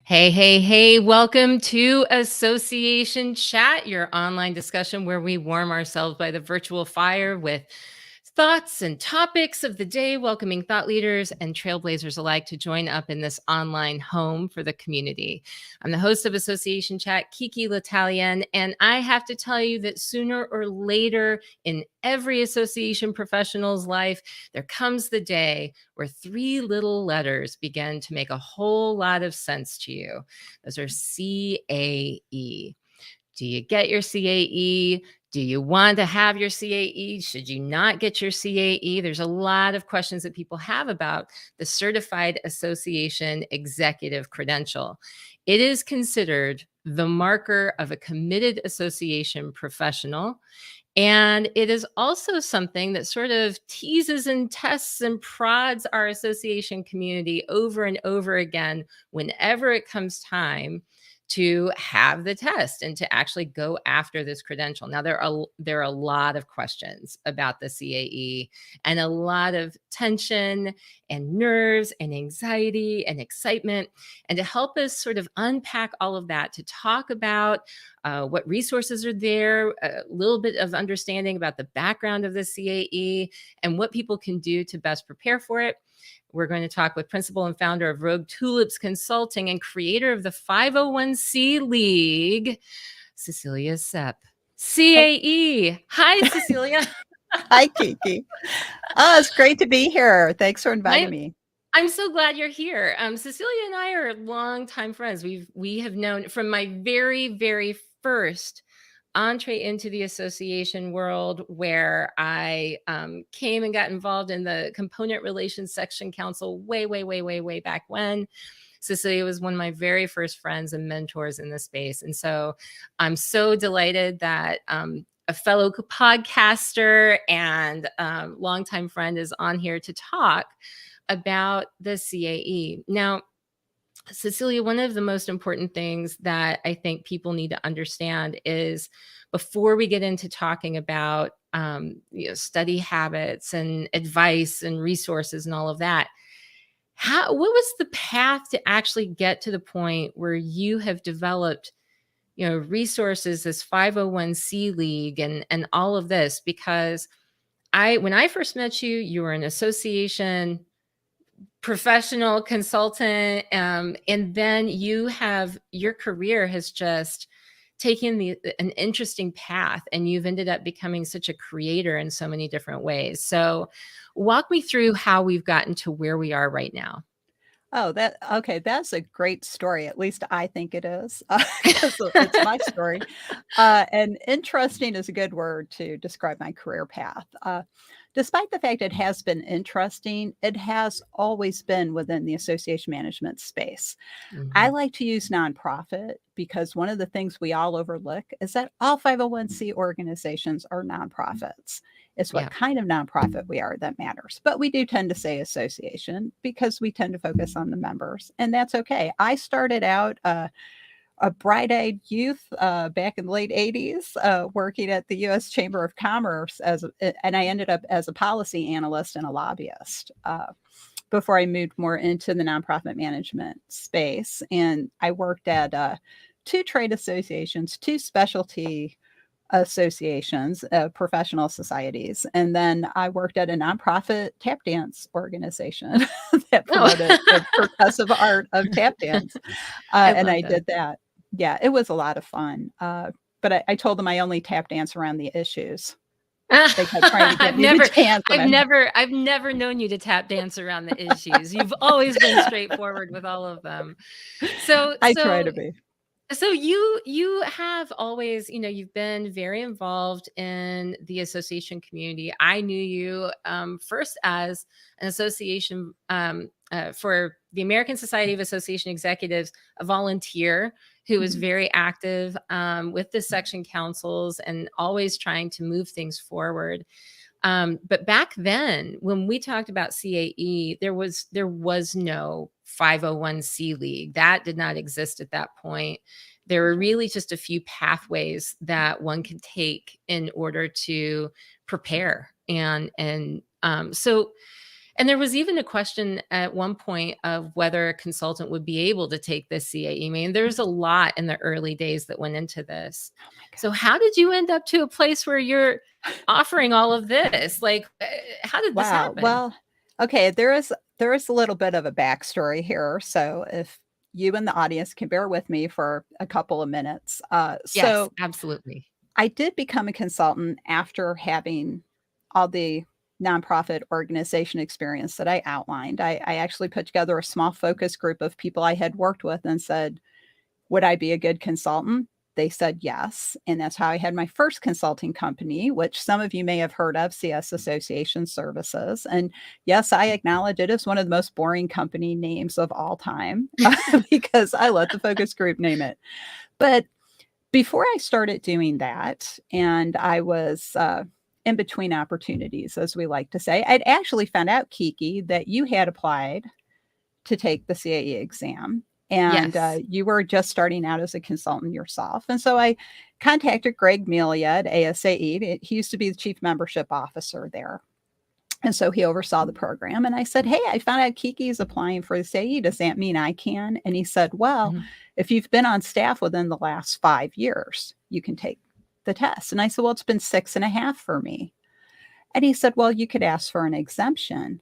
Hey, hey, hey, welcome to Association Chat, your online discussion where we warm ourselves by the virtual fire with thoughts and topics of the day, welcoming thought leaders and trailblazers alike to join up in this online home for the community. I'm the host of Association Chat, KiKi L'Italien, and I have to tell you that sooner or later in every association professional's life, there comes the day where three little letters begin to make a whole lot of sense to you. Those are CAE. Do you get your CAE? Do you want to have your CAE? Should you not get your CAE? There's a lot of questions that people have about the Certified Association Executive Credential. It is considered the marker of a committed association professional. And it is also something that sort of teases and tests and prods our association community over and over again whenever it comes time to have the test and to actually go after this credential. Now, there are a lot of questions about the CAE and a lot of tension and nerves and anxiety and excitement. And to help us sort of unpack all of that, to talk about what resources are there, a little bit of understanding about the background of the CAE, and what people can do to best prepare for it. We're going to talk with principal and founder of Rogue Tulips Consulting and creator of the 501c League, Cecilia Sepp. Oh, CAE. Hi, Cecilia. hi, Kiki. Oh, it's great to be here. Thanks for inviting I'm me. I'm so glad you're here. Cecilia and I are longtime friends. We have known from my very first entree into the association world, where I came and got involved in the component relations section council way back when. Cecilia was one of my very first friends and mentors in the space. And so I'm so delighted that a fellow podcaster and longtime friend is on here to talk about the CAE. Now, Cecilia, one of the most important things that I think people need to understand is, before we get into talking about study habits and advice and resources and all of that, what was the path to actually get to the point where you have developed resources, this 501c League and all of this? Because when I first met you, you were an association professional consultant, and then your career has just taken an interesting path, and you've ended up becoming such a creator in so many different ways. So walk me through how we've gotten to where we are right now. Oh, okay. That's a great story. At least I think it is, because it's my story. And interesting is a good word to describe my career path. Despite the fact it has been interesting, it has always been within the association management space. I Mhm. like to use nonprofit because one of the things we all overlook is that all 501c organizations are nonprofits. It's what Yeah. kind of nonprofit we are that matters. But we do tend to say association because we tend to focus on the members, and that's okay. I started out a bright-eyed youth back in the late 80s, working at the U.S. Chamber of Commerce and I ended up as a policy analyst and a lobbyist. Before I moved more into the nonprofit management space. And I worked at two trade associations, two specialty associations, professional societies. And then I worked at a nonprofit tap dance organization that promoted the Oh. percussive art of tap dance. I And love I that. did that. Yeah, it was a lot of fun. But I told them I only tap dance around the issues. They kept trying to get I've me to never, dance, and I've never, I've never known you to tap dance around the issues. You've always been straightforward with all of them. So, I try so, to be. so you have always, you've been very involved in the association community. I knew you first as an association for the American Society of Association Executives, a volunteer who was Mhm. very active with the section councils and always trying to move things forward. But back then, when we talked about CAE, there was no 501c League. That did not exist at that point. There were That's right. really just a few pathways that one could take in order to prepare. And so And there was even a question at one point of whether a consultant would be able to take this CAE. I mean, there's a lot in the early days that went into this. Oh my So gosh. how did you end up to a place where you're offering all of this? Like, how did this Wow. happen? Well, okay, there is a little bit of a backstory here. So if you and the audience can bear with me for a couple of minutes. Yes, So absolutely. I did become a consultant after having all the nonprofit organization experience that I outlined. I actually put together a small focus group of people I had worked with and said, would I be a good consultant? They said yes. And that's how I had my first consulting company, which some of you may have heard of, CS Association Services. And yes, I acknowledge it is one of the most boring company names of all time because I let the focus group name it. But before I started doing that, and I was in between opportunities, as we like to say, I'd actually found out, KiKi, that you had applied to take the CAE exam. And Yes. you were just starting out as a consultant yourself. And so I contacted Greg Melia at ASAE. He used to be the chief membership officer there. And so he oversaw the program. And I said, hey, I found out KiKi is applying for the CAE. Does that mean I can? And he said, well, Mhm. if you've been on staff within the last 5 years, you can take the test. And I said, well, it's been 6.5 for me. And he said, well, you could ask for an exemption.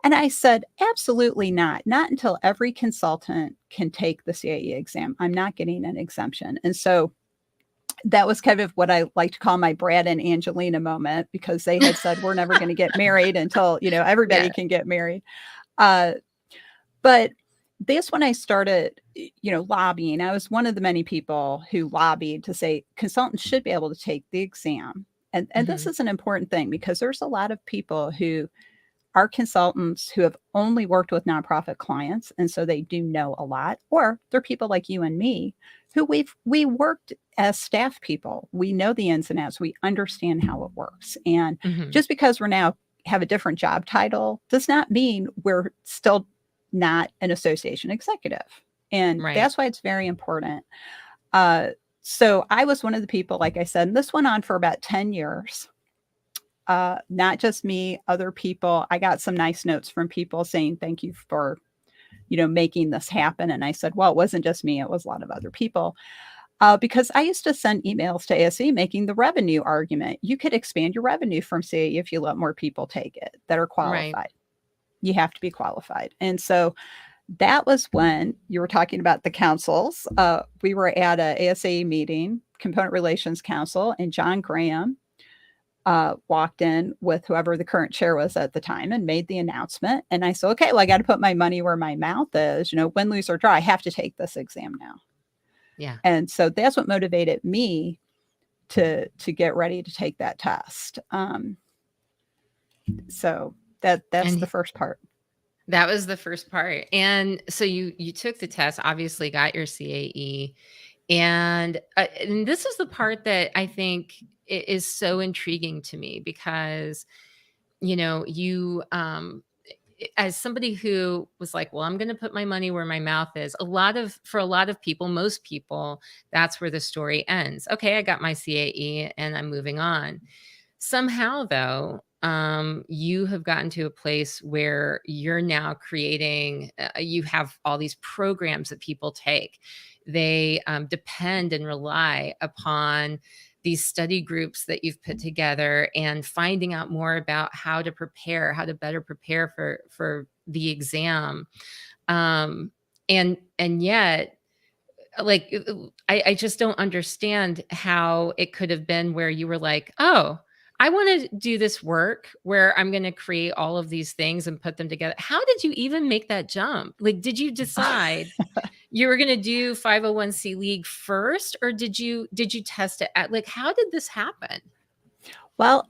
And I said, absolutely not. Not until every consultant can take the CAE exam. I'm not getting an exemption. And so that was kind of what I like to call my Brad and Angelina moment, because they had said, we're never going to get married until, everybody Yeah. can get married. Uh, but this, when I started, lobbying, I was one of the many people who lobbied to say consultants should be able to take the exam. And this Mhm. is an important thing because there's a lot of people who are consultants who have only worked with nonprofit clients, and so they do know a lot, or they're people like you and me who we worked as staff people. We know the ins and outs. We understand how it works. And Mhm. just because we're now have a different job title does not mean we're still not an association executive. And Right. that's why it's very important. Uh, so I was one of the people, like I said, and this went on for about 10 years. Not just me, other people. I got some nice notes from people saying, thank you for, making this happen. And I said, well, it wasn't just me, it was a lot of other people. Because I used to send emails to ASE making the revenue argument. You could expand your revenue from CAE if you let more people take it that are Right. qualified. You have to be qualified. And so that was when you were talking about the councils. We were at a ASA meeting, Component Relations Council, and John Graham walked in with whoever the current chair was at the time and made the announcement. And I said, okay, well, I got to put my money where my mouth is. Win, lose, or draw, I have to take this exam now. Yeah. And so that's what motivated me to get ready to take that test. So that's the And first part. that was the first part. And so you took the test, obviously got your CAE, and this is the part that I think is so intriguing to me because you as somebody who was like, well, I'm going to put my money where my mouth is. For a lot of people, most people, that's where the story ends. Okay, I got my CAE and I'm moving on. Somehow, though, you have gotten to a place where you're now creating, you have all these programs that people take. They depend and rely upon these study groups that you've put together and finding out more about how to prepare, how to better prepare for the exam. And yet, like, I just don't understand how it could have been where you were like, "Oh, I wanna do this work where I'm gonna create all of these things and put them together." How did you even make that jump? Like, did you decide you were gonna do 501 League first, or did you test it at like, how did this happen? Well,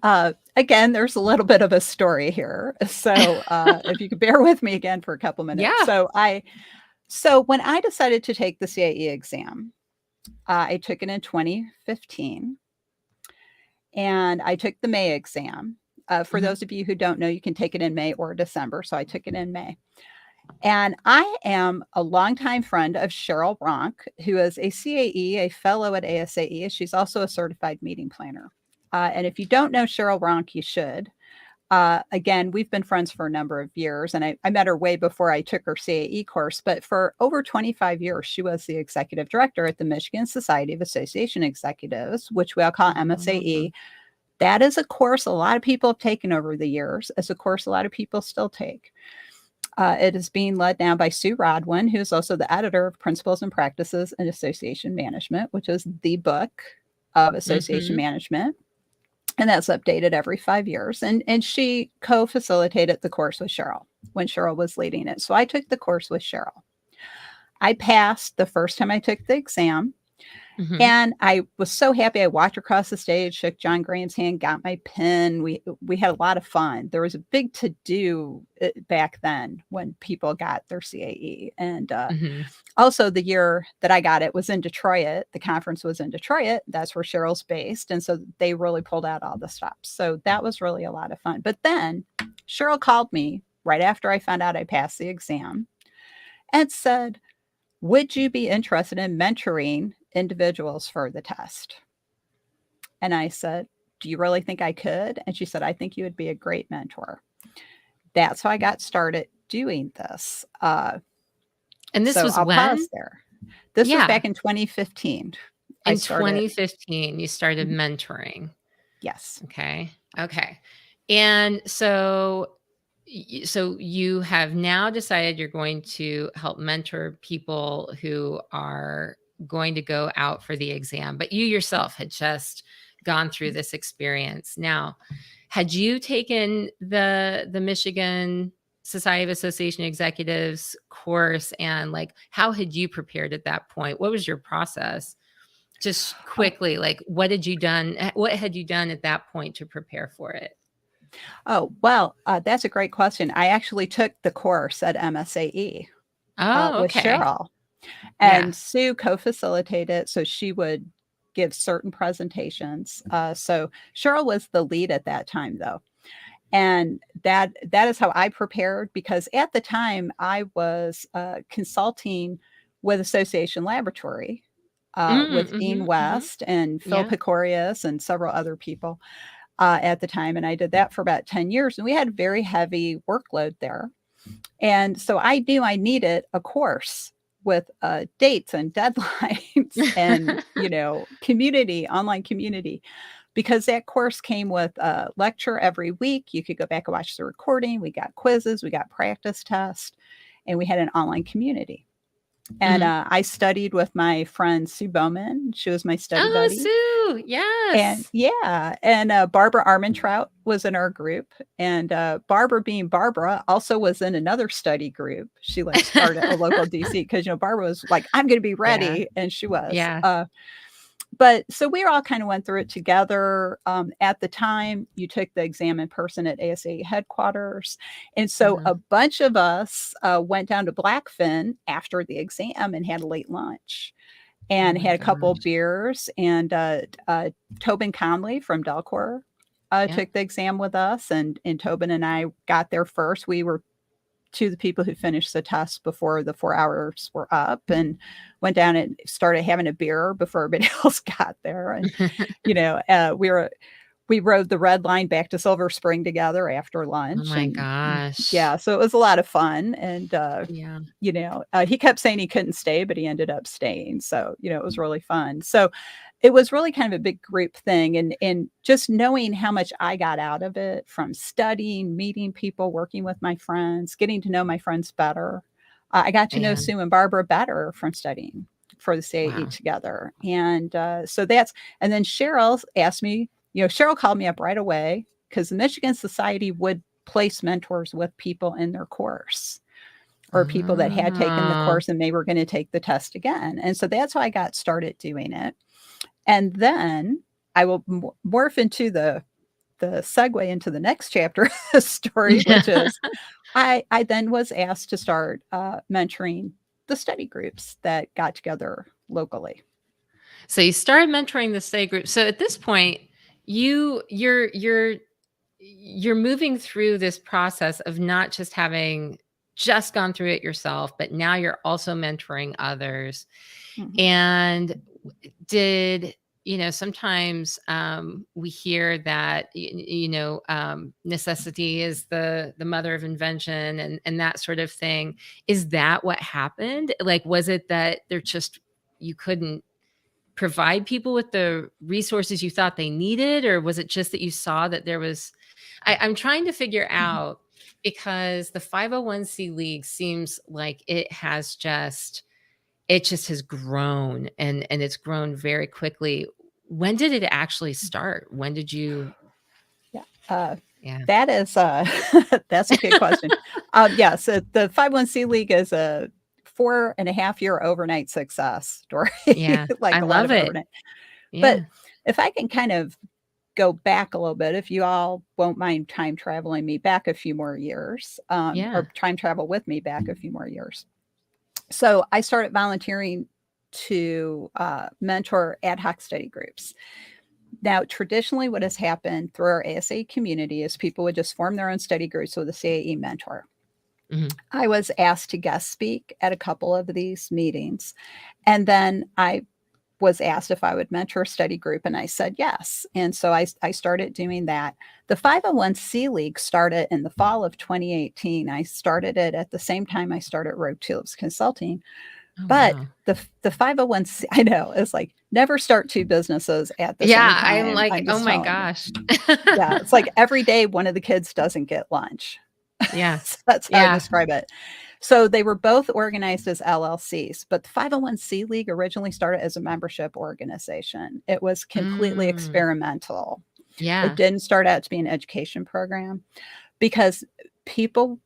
again, there's a little bit of a story here. So if you could bear with me again for a couple minutes. Yeah. So when I decided to take the CAE exam, I took it in 2015, and I took the May exam. For Mhm. those of you who don't know, you can take it in May or December. So I took it in May. And I am a longtime friend of Cheryl Bronk, who is a CAE, a fellow at ASAE. She's also a certified meeting planner. And if you don't know Cheryl Bronk, you should. Again, we've been friends for a number of years, and I met her way before I took her CAE course, but for over 25 years, she was the executive director at the Michigan Society of Association Executives, which we all call MSAE. That is a course a lot of people have taken over the years. It's a course a lot of people still take. It is being led now by Sue Rodwin, who's also the editor of Principles and Practices in Association Management, which is the book of association management. And that's updated every 5 years. And she co-facilitated the course with Cheryl when Cheryl was leading it. So I took the course with Cheryl. I passed the first time I took the exam. And I was so happy. I walked across the stage, shook John Graham's hand, got my pin. We had a lot of fun. There was a big to-do back then when people got their CAE. And also the year that I got it was in Detroit. The conference was in Detroit. That's where Cheryl's based. And so they really pulled out all the stops. So that was really a lot of fun. But then Cheryl called me right after I found out I passed the exam and said, would you be interested in mentoring individuals for the test? And I said, do you really think I could? And she said, I think you would be a great mentor. That's how I got started doing this. And this so was I'll when? pause there. This was back in 2015. In 2015, you started mentoring. Yes. Okay. And so you have now decided you're going to help mentor people who are going to go out for the exam, but you yourself had just gone through this experience. Now, had you taken the Michigan Society of Association Executives course, and like, how had you prepared at that point? What was your process? Just quickly, like, what had you done at that point to prepare for it? Oh, well, that's a great question. I actually took the course at MSAE with Cheryl. And Sue co-facilitated, so she would give certain presentations. So Cheryl was the lead at that time, though. And that is how I prepared, because at the time I was consulting with Association Laboratory with Dean West and Phil Picorius and several other people at the time. And I did that for about 10 years. And we had a very heavy workload there. And so I knew I needed a course with dates and deadlines and, online community, because that course came with a lecture every week. You could go back and watch the recording. We got quizzes, we got practice tests, and we had an online community. And I studied with my friend Sue Bowman. She was my study buddy. Sue, yes. And Barbara Armentrout was in our group. And Barbara, being Barbara, also was in another study group. She started a local DC because, Barbara was like, I'm going to be ready. And she was. But so we all kind of went through it together. At the time, you took the exam in person at ASA headquarters. And so a bunch of us went down to Blackfin after the exam and had a late lunch and had a couple of beers. And Tobin Conley from Delcor took the exam with us. And Tobin and I got there first. We were two of the people who finished the test before the 4 hours were up, and went down and started having a beer before everybody else got there. And, we rode the red line back to Silver Spring together after lunch. Oh my gosh. Yeah. So it was a lot of fun. And, he kept saying he couldn't stay, but he ended up staying. So, it was really fun. So it was really kind of a big group thing. And just knowing how much I got out of it from studying, meeting people, working with my friends, getting to know my friends better. I got to know Sue and Barbara better from studying for the CAE together. And so and then Cheryl asked me, Cheryl called me up right away, because the Michigan Society would place mentors with people in their course, or people that had taken the course and they were going to take the test again. And so that's how I got started doing it. And then I will morph into the segue into the next chapter of the story, which is I then was asked to start mentoring the study groups that got together locally. So you started mentoring the study group. So at this point, you're moving through this process of not just having just gone through it yourself, but now you're also mentoring others. And did sometimes we hear that necessity is the mother of invention, and that sort of thing. Is that what happened? Like, was it that you couldn't provide people with the resources you thought they needed, or was it just that you saw that there was? I'm trying to figure out, because the 501c league seems like it just has grown, and it's grown very quickly. When did it actually start? When did you? Yeah. Yeah. That is that's a good question. So the 501c league is a 4.5-year overnight success story, Yeah. I like a lot love of it. overnight. But Yeah. if I can kind of go back a little bit, if you all won't mind time traveling me back a few more years, Yeah. or time travel with me back a few more years. So I started volunteering to mentor ad hoc study groups. Now, traditionally, what has happened through our ASA community is people would just form their own study groups with a CAE mentor. Mhm. I was asked to guest speak at a couple of these meetings, and then I was asked if I would mentor a study group, and I said yes. And so I started doing that. The 501c League started in the fall of 2018. I started it at the same time I started Tulips Consulting. Oh, But wow. the 501c, I know, it's like never start two businesses at the same Yeah, I'm time. like, I'm oh just my telling you. gosh. Yeah, it's like every day one of the kids doesn't get lunch. Yeah. So that's how I Yeah. describe it. So they were both organized as LLCs, but the 501c League originally started as a membership organization. It was completely Mm. experimental. It Yeah. didn't start out to be an education program because people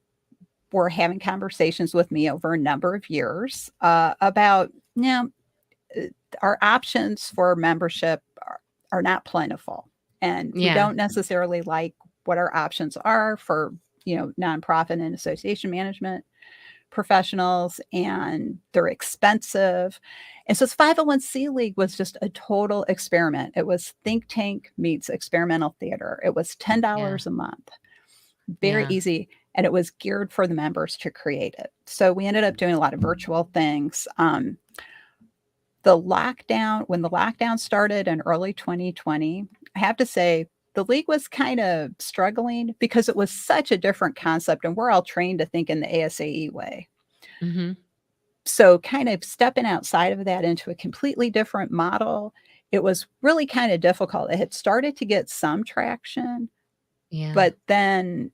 were having conversations with me over a number of years about, our options for membership are not plentiful, and we Yeah. don't necessarily like what our options are for nonprofit and association management professionals, and they're expensive. And so this 501c League was just a total experiment. It was think tank meets experimental theater. It was Yeah. $10 a month, very Yeah. easy, and it was geared for the members to create it. So we ended up doing a lot of virtual things. When the lockdown started in early 2020, I have to say the league was kind of struggling because it was such a different concept, and we're all trained to think in the ASAE way. Mhm. So kind of stepping outside of that into a completely different model, it was really kind of difficult. It had started to get some traction, Yeah. but then,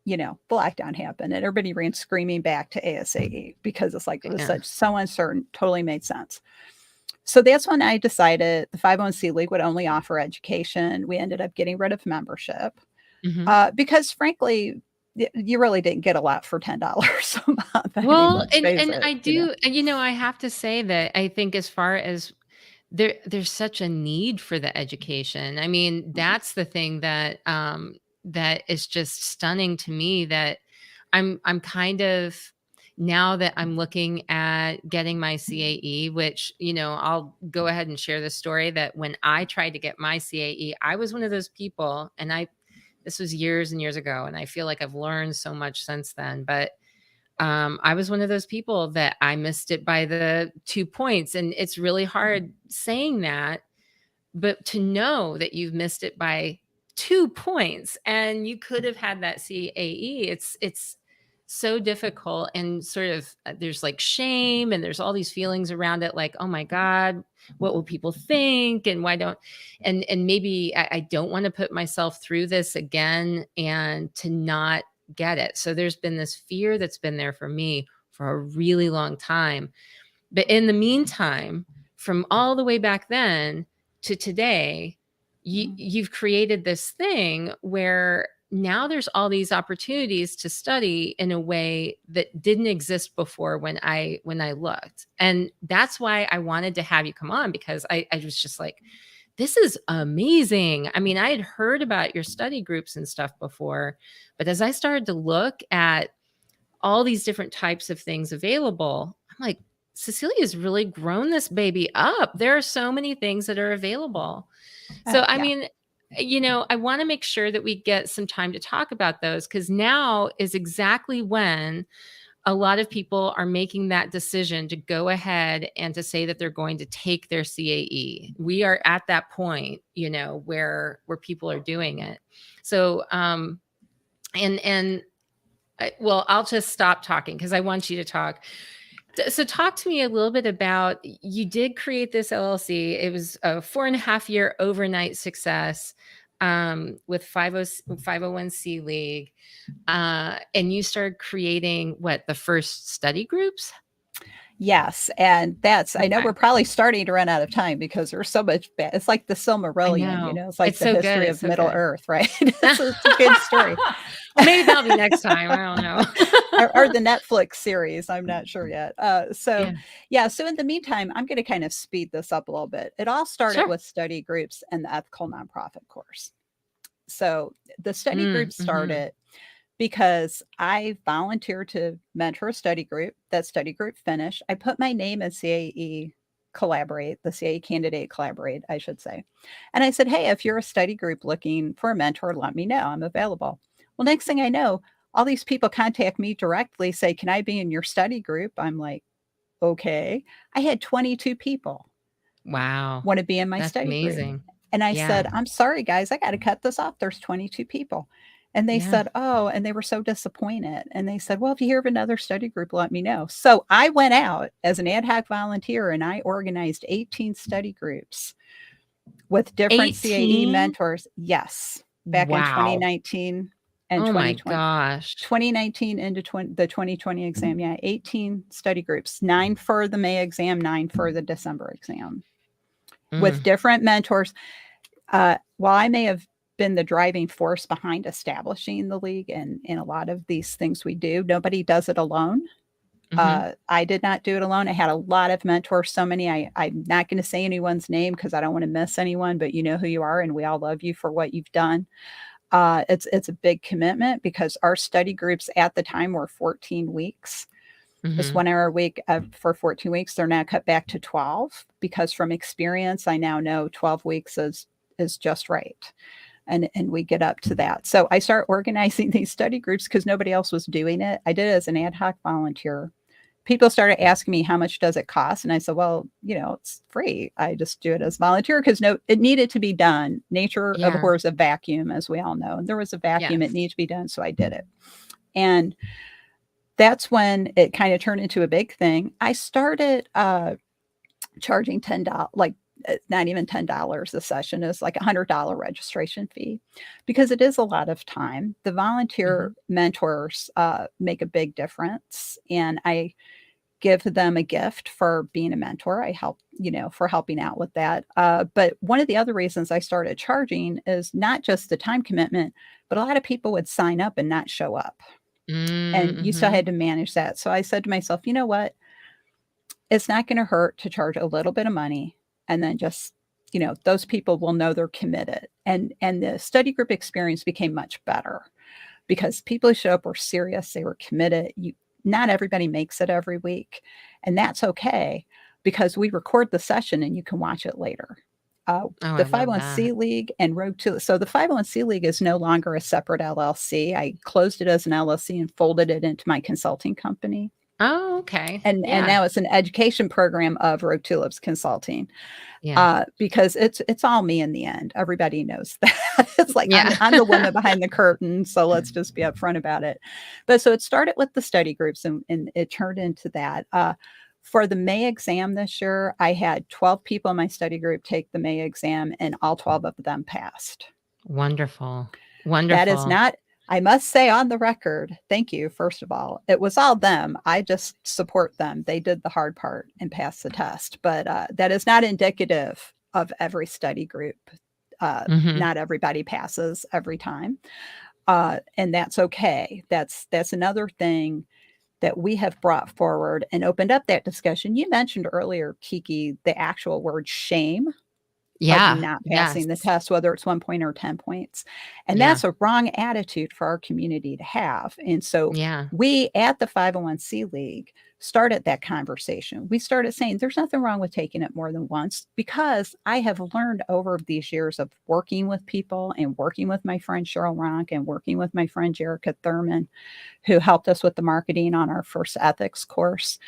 the lockdown happened and everybody ran screaming back to ASAE because it's like it was Yeah. so uncertain, totally made sense. So that's when I decided the 501c League would only offer education. We ended up getting rid of membership Mhm. because, frankly, you really didn't get a lot for $10 a month. I mean, Well, let's face and it. I do, I have to say that I think, as far as there's such a need for the education. I mean, Mhm. that's the thing that is just stunning to me, that I'm kind of, now that I'm looking at getting my CAE, which, I'll go ahead and share the story that when I tried to get my CAE, I was one of those people, and this was years and years ago, and I feel like I've learned so much since then, but I was one of those people that I missed it by the 2 points, and it's really hard saying that, but to know that you've missed it by 2 points and you could have had that CAE, it's so difficult, and sort of, there's like shame, and there's all these feelings around it, like, "Oh my god, what will people think, and why don't," and maybe I don't wanna put myself through this again and to not get it. So there's been this fear that's been there for me for a really long time. But in the meantime, from all the way back then to today, Mhm. you've created this thing where now there's all these opportunities to study in a way that didn't exist before when I looked. And that's why I wanted to have you come on, because I was just like, this is amazing. I mean, I had heard about your study groups and stuff before, but as I started to look at all these different types of things available, I'm like, Cecilia's really grown this baby up. There are so many things that are available. So, I Yeah. mean, I want to make sure that we get some time to talk about those, because now is exactly when a lot of people are making that decision to go ahead and to say that they're going to take their CAE. We are at that point, where people are doing it. So, well, I'll just stop talking because I want you to talk. So talk to me a little bit about, you did create this LLC. It was a 4.5-year overnight success with 501c League. And you started creating the first study groups? Yes. And I know we're probably starting to run out of time because there's so much it's like the Silmarillion, it's like the history of Middle Earth, right? It's a good story. Well, maybe that'll be next time. I don't know. or the Netflix series. I'm not sure yet. So in the meantime, I'm going to kind of speed this up a little bit. It all started with study groups and the ethical nonprofit course. So the study group started because I volunteered to mentor a study group. That study group finished. I put my name in CAE Collaborate, the CAE Candidate Collaborate, I should say. And I said, hey, if you're a study group looking for a mentor, let me know. I'm available. Well, next thing I know, all these people contact me directly, say, can I be in your study group? I'm like, okay. I had 22 people. Wow. Want to be in my study group. And I said, I'm sorry, guys, I got to cut this off. There's 22 people. And they said, oh, and they were so disappointed. And they said, well, if you hear of another study group, let me know. So I went out as an ad hoc volunteer and I organized 18 study groups with different CAE mentors. Yes. Back in 2019 and 2020. My gosh. 2019 into the 2020 exam. Yeah. 18 study groups, 9 for the May exam, 9 for the December exam with different mentors. While I may have been the driving force behind establishing the league and a lot of these things we do, nobody does it alone. I did not do it alone. I had a lot of mentors, so many. I'm not going to say anyone's name because I don't want to miss anyone, but you know who you are and we all love you for what you've done. It's a big commitment because our study groups at the time were 14 weeks. Just 1 hour a week for 14 weeks. They're now cut back to 12 because from experience, I now know 12 weeks is just right. And we get up to that. So I start organizing these study groups because nobody else was doing it. I did it as an ad hoc volunteer. People started asking me, how much does it cost? And I said, well, it's free. I just do it as volunteer because it needed to be done. Nature abhors a vacuum, as we all know. And there was a vacuum. It needed to be done. So I did it. And that's when it kind of turned into a big thing. I started charging $10, like not even $10 a session, is like $100 registration fee because it is a lot of time. The volunteer mentors make a big difference, and I give them a gift for being a mentor. I help, for helping out with that. But one of the other reasons I started charging is not just the time commitment, but a lot of people would sign up and not show up. And you still had to manage that. So I said to myself, you know what? It's not going to hurt to charge a little bit of money. And then just, those people will know they're committed. And the study group experience became much better because people who showed up were serious. They were committed. Not everybody makes it every week. And that's okay because we record the session and you can watch it later. The 501c League and Rogue Tulips. So the 501c League is no longer a separate LLC. I closed it as an LLC and folded it into my consulting company. Oh, okay. And now it's an education program of Rogue Tulips Consulting. Because it's all me in the end. Everybody knows that. It's like I'm the woman behind the curtain. So let's just be upfront about it. But so it started with the study groups and it turned into that. For the May exam this year, I had 12 people in my study group take the May exam and all 12 of them passed. Wonderful. That is not, I must say on the record, thank you, first of all. It was all them. I just support them. They did the hard part and passed the test. But that is not indicative of every study group. Not everybody passes every time. And that's okay. That's another thing that we have brought forward and opened up that discussion. You mentioned earlier, KiKi, the actual word shame. of you Yeah. not Yes. passing the test, whether it's 1 point or 10 points. And Yeah. that's a wrong attitude for our community to have. And so Yeah. we at the 501c League started that conversation. We started saying there's nothing wrong with taking it more than once, because I have learned over these years of working with people and working with my friend Cheryl Ronk and working with my friend Jerica Thurman, who helped us with the marketing on our first ethics course.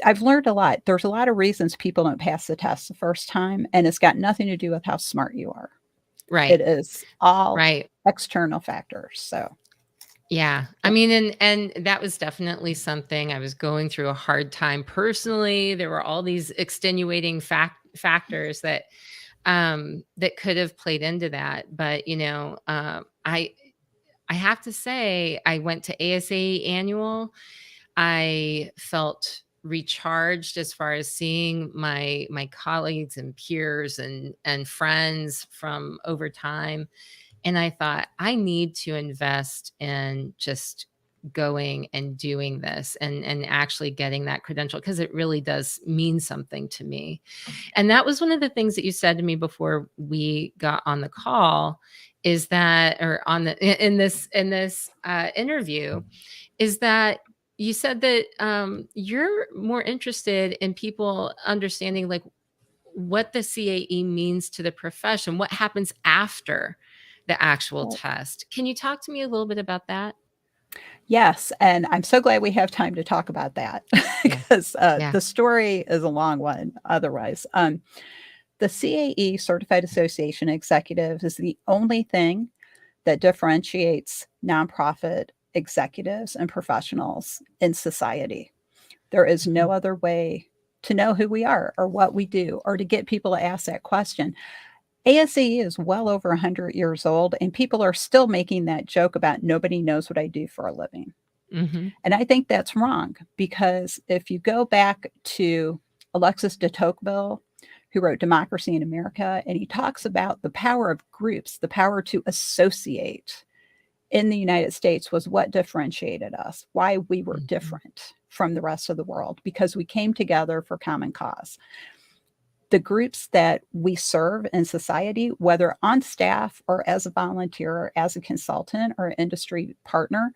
I've learned a lot. There's a lot of reasons people don't pass the test the first time, and it's got nothing to do with how smart you are. Right. It is all Right. external factors. So, Yeah. I mean, and that was definitely something. I was going through a hard time personally. There were all these extenuating factors that that could have played into that. But I have to say, I went to ASA annual. I felt recharged as far as seeing my colleagues and peers and friends from over time. And I thought, I need to invest in just going and doing this and actually getting that credential, because it really does mean something to me. And that was one of the things that you said to me before we got on the call, is that, or on the in this interview, is that you said that you're more interested in people understanding like what the CAE means to the profession, what happens after the actual well, test. Can you talk to me a little bit about that? yes. And I'm so glad we have time to talk about that, Yeah. because Yeah. the story is a long one otherwise. The CAE Certified Association Executive is the only thing that differentiates nonprofit executives and professionals in society. There is no Mhm. other way to know who we are or what we do or to get people to ask that question. ASAE is well over 100 years old, and people are still making that joke about nobody knows what I do for a living. Mhm. And I think that's wrong, because if you go back to Alexis de Tocqueville, who wrote Democracy in America, and he talks about the power of groups, the power to associate in the United States was what differentiated us, why we were Mhm. different from the rest of the world, because we came together for common cause. The groups that we serve in society, whether on staff or as a volunteer, or as a consultant or industry partner,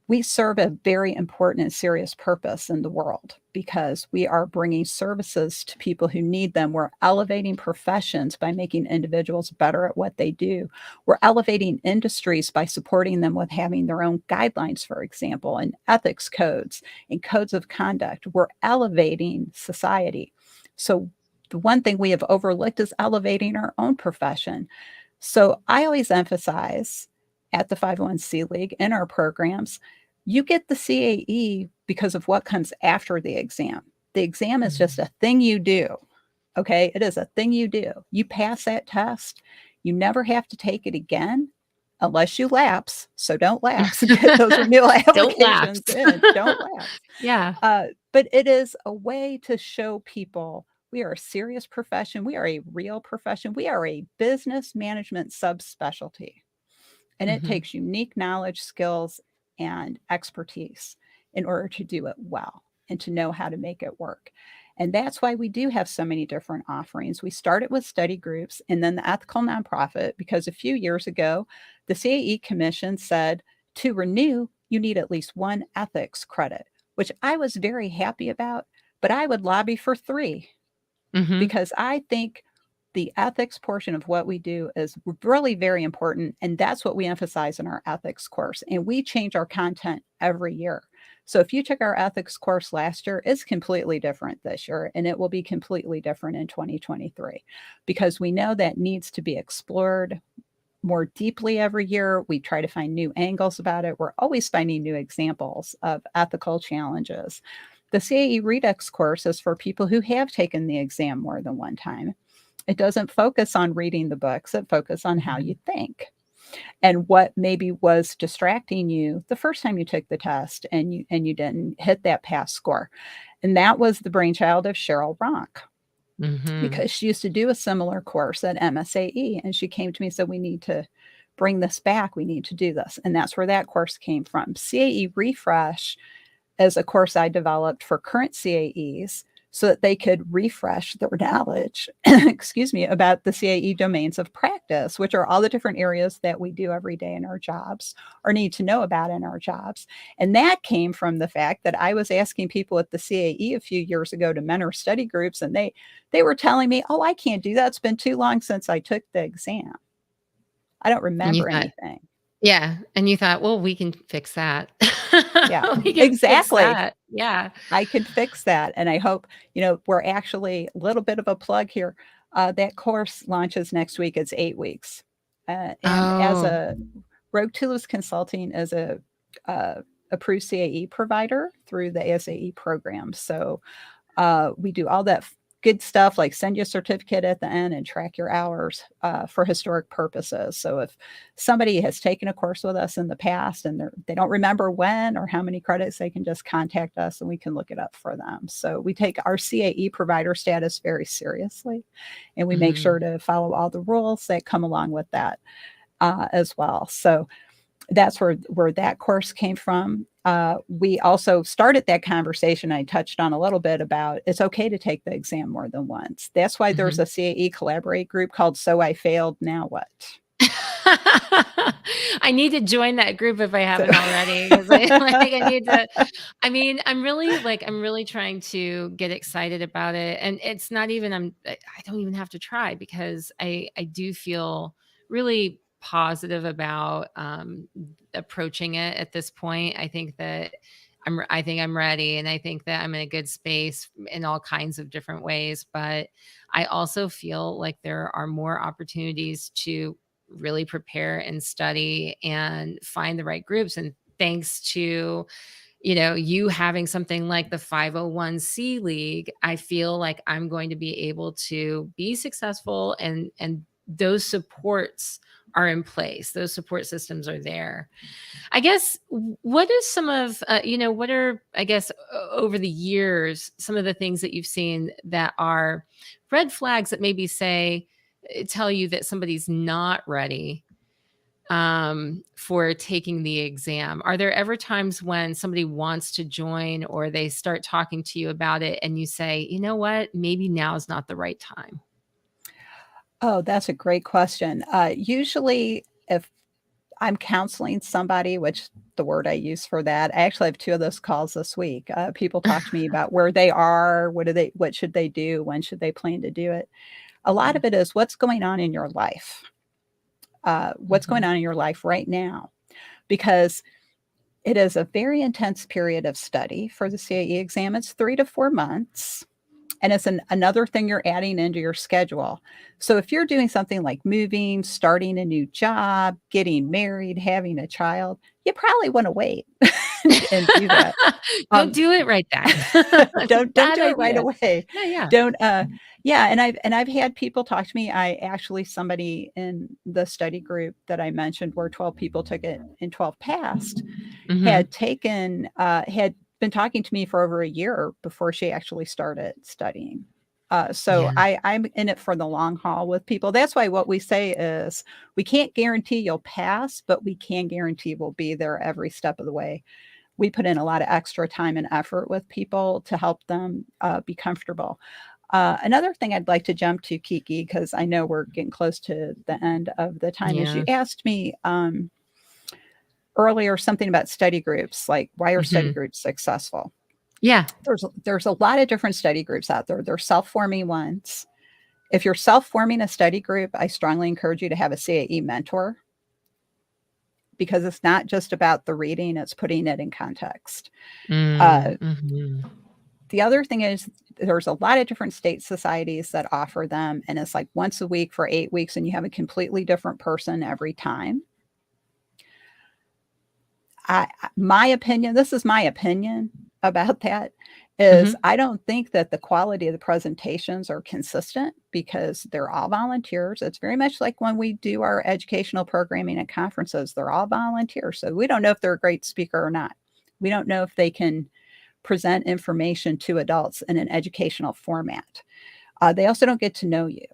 we serve a very important and serious purpose in the world, because we are bringing services to people who need them. We're elevating professions by making individuals better at what they do. We're elevating industries by supporting them with having their own guidelines, for example, and ethics codes and codes of conduct. We're elevating society. So the one thing we have overlooked is elevating our own profession. So I always emphasize at the 501c League in our programs, you get the CAE because of what comes after the exam. The exam is just Mhm. a thing you do. Okay. It is a thing you do. You pass that test. You never have to take it again unless you lapse. So don't lapse. Get those renewal Don't lapse. applications in. Don't lapse. Yeah. But it is a way to show people we are a serious profession. We are a real profession. We are a business management subspecialty. And it Mhm. takes unique knowledge, skills, and expertise in order to do it well and to know how to make it work. And that's why we do have so many different offerings. We started with study groups and then the ethical nonprofit, because a few years ago, the CAE Commission said to renew, you need at least one ethics credit, which I was very happy about, but I would lobby for 3, Mhm. because I think the ethics portion of what we do is really very important. And that's what we emphasize in our ethics course. And we change our content every year. So if you took our ethics course last year, it's completely different this year, and it will be completely different in 2023, because we know that needs to be explored more deeply every year. We try to find new angles about it. We're always finding new examples of ethical challenges. The CAE Redux course is for people who have taken the exam more than one time. It doesn't focus on reading the books, it focuses on how Mhm. you think and what maybe was distracting you the first time you took the test and you didn't hit that pass score. And that was the brainchild of Cheryl Ronk, Mhm. because she used to do a similar course at MSAE, and she came to me and said, we need to bring this back. We need to do this. And that's where that course came from. CAE Refresh is a course I developed for current CAEs so that they could refresh their knowledge, excuse me, about the CAE domains of practice, which are all the different areas that we do every day in our jobs or need to know about in our jobs. And that came from the fact that I was asking people at the CAE a few years ago to mentor study groups, and they were telling me, oh, I can't do that. It's been too long since I took the exam. I don't And you remember thought, anything. yeah. And you thought, well, we can fix that. Yeah, We can fix exactly. that. Yeah. I can fix that. And I hope, we're actually a little bit of a plug here. That course launches next week. It's 8 weeks. And as Oh, a Tulips Consulting is a approved CAE provider through the ASAE program. So we do all that good stuff, like send you a certificate at the end and track your hours for historic purposes. So if somebody has taken a course with us in the past and they don't remember when or how many credits, they can just contact us and we can look it up for them. So we take our CAE provider status very seriously, and we make sure to follow all the rules that come along with that as well. So that's where that course came from. We also started that conversation. I touched on a little bit about it's okay to take the exam more than once. That's why there's a CAE Collaborate group called So I Failed, Now What? I need to join that group if I haven't already, because I need to. I mean, I'm really trying to get excited about it, and it's not even. I don't even have to try, because I do feel really positive about approaching it at this point. I think that I think I'm ready, and I think that I'm in a good space in all kinds of different ways. But I also feel like there are more opportunities to really prepare and study and find the right groups. And thanks to, you having something like the 501c League, I feel like I'm going to be able to be successful, and those supports are in place. Those support systems are there. I guess, what is some of, what are, I guess, over the years, some of the things that you've seen that are red flags that maybe tell you that somebody's not ready for taking the exam? Are there ever times when somebody wants to join or they start talking to you about it and you say, you know what, maybe now is not the right time? Oh, that's a great question. Usually, if I'm counseling somebody, which the word I use for that, I actually have 2 of those calls this week. People talk to me about where they are, what should they do, when should they plan to do it. A lot of it is what's going on in your life. What's going on in your life right now, because it is a very intense period of study for the CAE exam. It's 3 to 4 months. And it's another thing you're adding into your schedule. So if you're doing something like moving, starting a new job, getting married, having a child, you probably want to wait and do that. Don't do it right then. That's a Don't bad do it right idea. away. Yeah, yeah. Don't yeah, and I've had people talk to me. Somebody in the study group that I mentioned where 12 people took it and 12 passed Mhm. had been talking to me for over a year before she actually started studying. So Yeah. I'm in it for the long haul with people. That's why what we say is we can't guarantee you'll pass, but we can guarantee we'll be there every step of the way. We put in a lot of extra time and effort with people to help them be comfortable. Another thing I'd like to jump to, KiKi, because I know we're getting close to the end of the time, is you Yeah. asked me earlier something about study groups, like why are study Mhm. groups successful? Yeah. There's a lot of different study groups out there. There's self-forming ones. If you're self-forming a study group, I strongly encourage you to have a CAE mentor, because it's not just about the reading, it's putting it in context. Mhm. The other thing is there's a lot of different state societies that offer them, and it's like once a week for 8 weeks, and you have a completely different person every time. My opinion, this is my opinion about that, is Mhm. I don't think that the quality of the presentations are consistent because they're all volunteers. It's very much like when we do our educational programming at conferences, they're all volunteers. So we don't know if they're a great speaker or not. We don't know if they can present information to adults in an educational format. They also don't get to know you.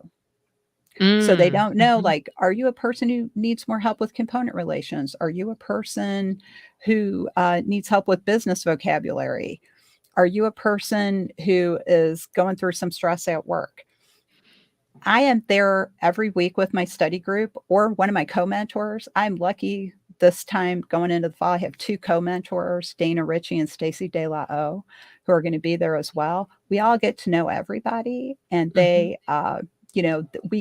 So they don't know, Mhm. like, are you a person who needs more help with component relations? Are you a person who needs help with business vocabulary? Are you a person who is going through some stress at work? I am there every week with my study group or one of my co-mentors. I'm lucky this time going into the fall. I have two co-mentors, Dana Ritchie and Stacy De La O, who are going to be there as well. We all get to know everybody, and they,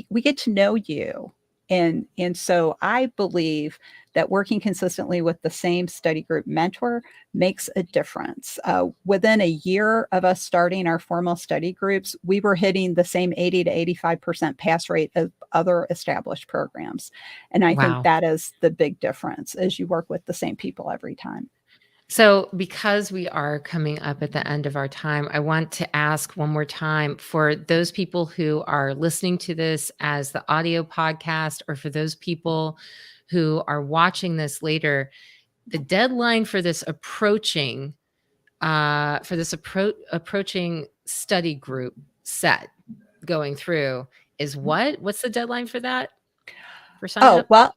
we get to know you, and so I believe that working consistently with the same study group mentor makes a difference. Within a year of us starting our formal study groups, we were hitting the same 80 to 85% pass rate of other established programs. And I think Wow. that is the big difference as you work with the same people every time. So, because we are coming up at the end of our time, I want to ask one more time for those people who are listening to this as the audio podcast, or for those people who are watching this later, the deadline for this approaching approaching study group set going through is what? What's the deadline for that? For sign Oh, up? well,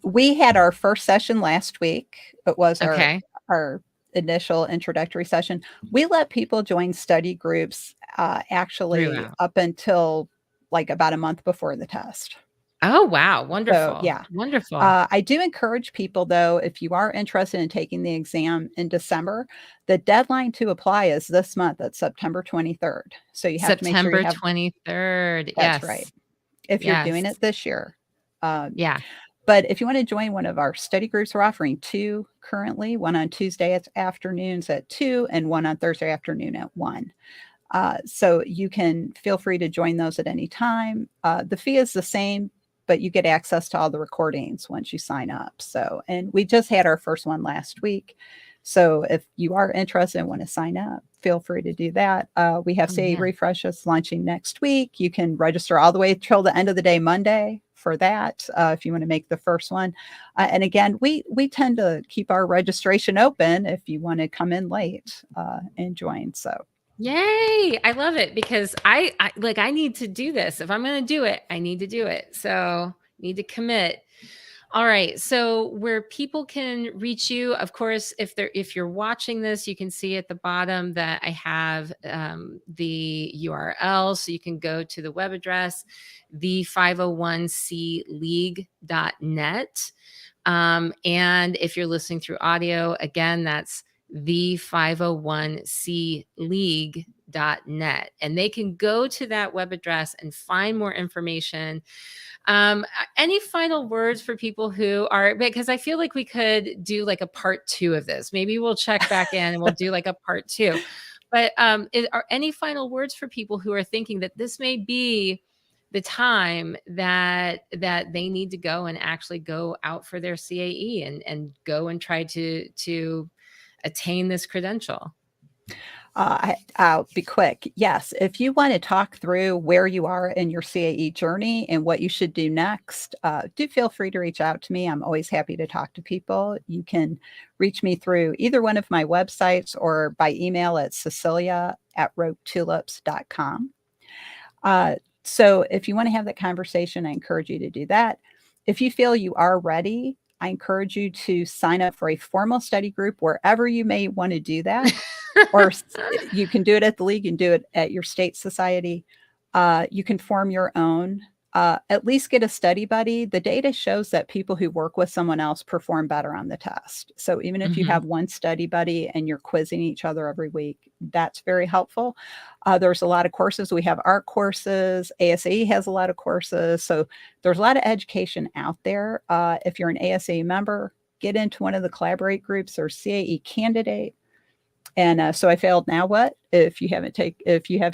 we had our first session last week. It was Okay. our initial introductory session. We let people join study groups actually Throughout. up until like about a month before the test. Oh, wow. So, Wonderful. yeah. Wonderful. I do encourage people, though, if you are interested in taking the exam in December, the deadline to apply is this month at September 23rd. So you have to make sure you September have 23rd. that's right. Yes. If you're Yes. doing it this year. Um, Yeah. but if you want to join one of our study groups, we're offering two currently, one on Tuesday afternoons at 2 and one on Thursday afternoon at 1. So you can feel free to join those at any time. The fee is the same, but you get access to all the recordings once you sign up. So, and we just had our first one last week. So if you are interested and want to sign up, feel free to do that. We have Oh, CAE man. Refreshes launching next week. You can register all the way till the end of the day Monday for that if you want to make the first one. And again, we tend to keep our registration open if you want to come in late and join. So. Yay. I love it because I need to do this. If I'm going to do it, I need to do it. So need to commit. All right. So where people can reach you, of course, if you're watching this, you can see at the bottom that I have the URL. So you can go to the web address, the501cleague.net. And if you're listening through audio, again, that's the501cleague.net. And they can go to that web address and find more information. Any final words for people who are, because I feel like we could do like a part 2 of this. Maybe we'll check back in and we'll do like a part 2. But are any final words for people who are thinking that this may be the time that they need to go and actually go out for their CAE and go and try to attain this credential? I'll be quick. Yes, if you want to talk through where you are in your CAE journey and what you should do next, do feel free to reach out to me. I'm always happy to talk to people. You can reach me through either one of my websites or by email at cecilia@roguetulips.com. So if you want to have that conversation, I encourage you to do that. If you feel you are ready, I encourage you to sign up for a formal study group wherever you may want to do that. Or you can do it at the league and do it at your state society. You can form your own. At least get a study buddy. The data shows that people who work with someone else perform better on the test. So even if you Mhm. have one study buddy and you're quizzing each other every week, that's very helpful. There's a lot of courses. We have art courses. ASAE has a lot of courses. So there's a lot of education out there. If you're an ASAE member, get into one of the collaborate groups or CAE Candidate. And so I failed. Now what? If you have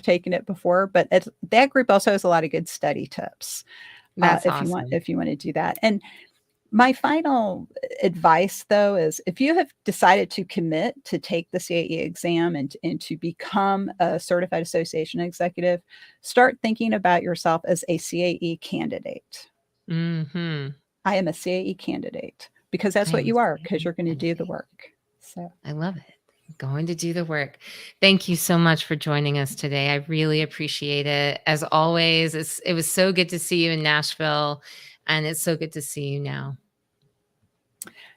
taken it before, but that group also has a lot of good study tips. That's If you want awesome. to do that. And my final advice, though, is if you have decided to commit to take the CAE exam and to become a certified association executive, start thinking about yourself as a CAE candidate. Mhm. I am a CAE candidate because that's I what am a you are, because you're going to do the candidate. work. So. I love it. Going to do the work. Thank you so much for joining us today. I really appreciate it. As always, it was so good to see you in Nashville, and it's so good to see you now.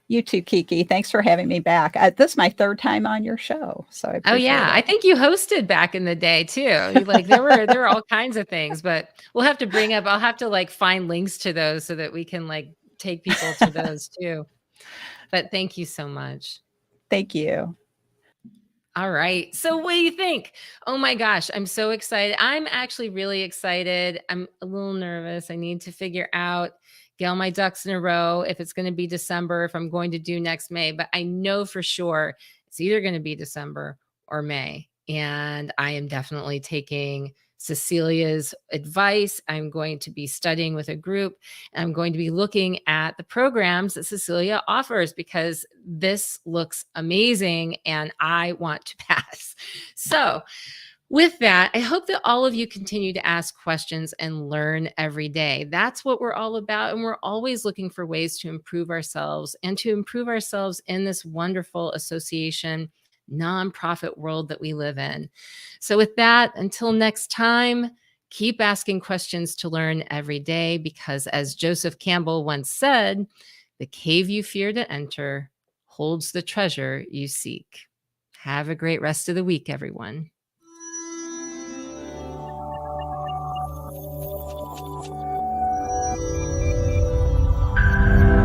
You too, KiKi. Thanks for having me back. This is my third time on your show, so I Oh appreciate yeah, I it. think you hosted back in the day too. Like there were all kinds of things, but we'll have to bring up. I'll have to like find links to those so that we can like take people to those too. But thank you so much. Thank you. All right. So what do you think? Oh my gosh, I'm so excited. I'm actually really excited. I'm a little nervous. I need to figure out, get all my ducks in a row if it's going to be December, if I'm going to do next May, but I know for sure it's either going to be December or May. And I am definitely taking Cecilia's advice. I'm going to be studying with a group. And I'm going to be looking at the programs that Cecilia offers because this looks amazing and I want to pass. So, with that, I hope that all of you continue to ask questions and learn every day. That's what we're all about. And we're always looking for ways to improve ourselves and to improve ourselves in this wonderful association, nonprofit world that we live in. So, with that, until next time, keep asking questions to learn every day because, as Joseph Campbell once said, the cave you fear to enter holds the treasure you seek. Have a great rest of the week, everyone.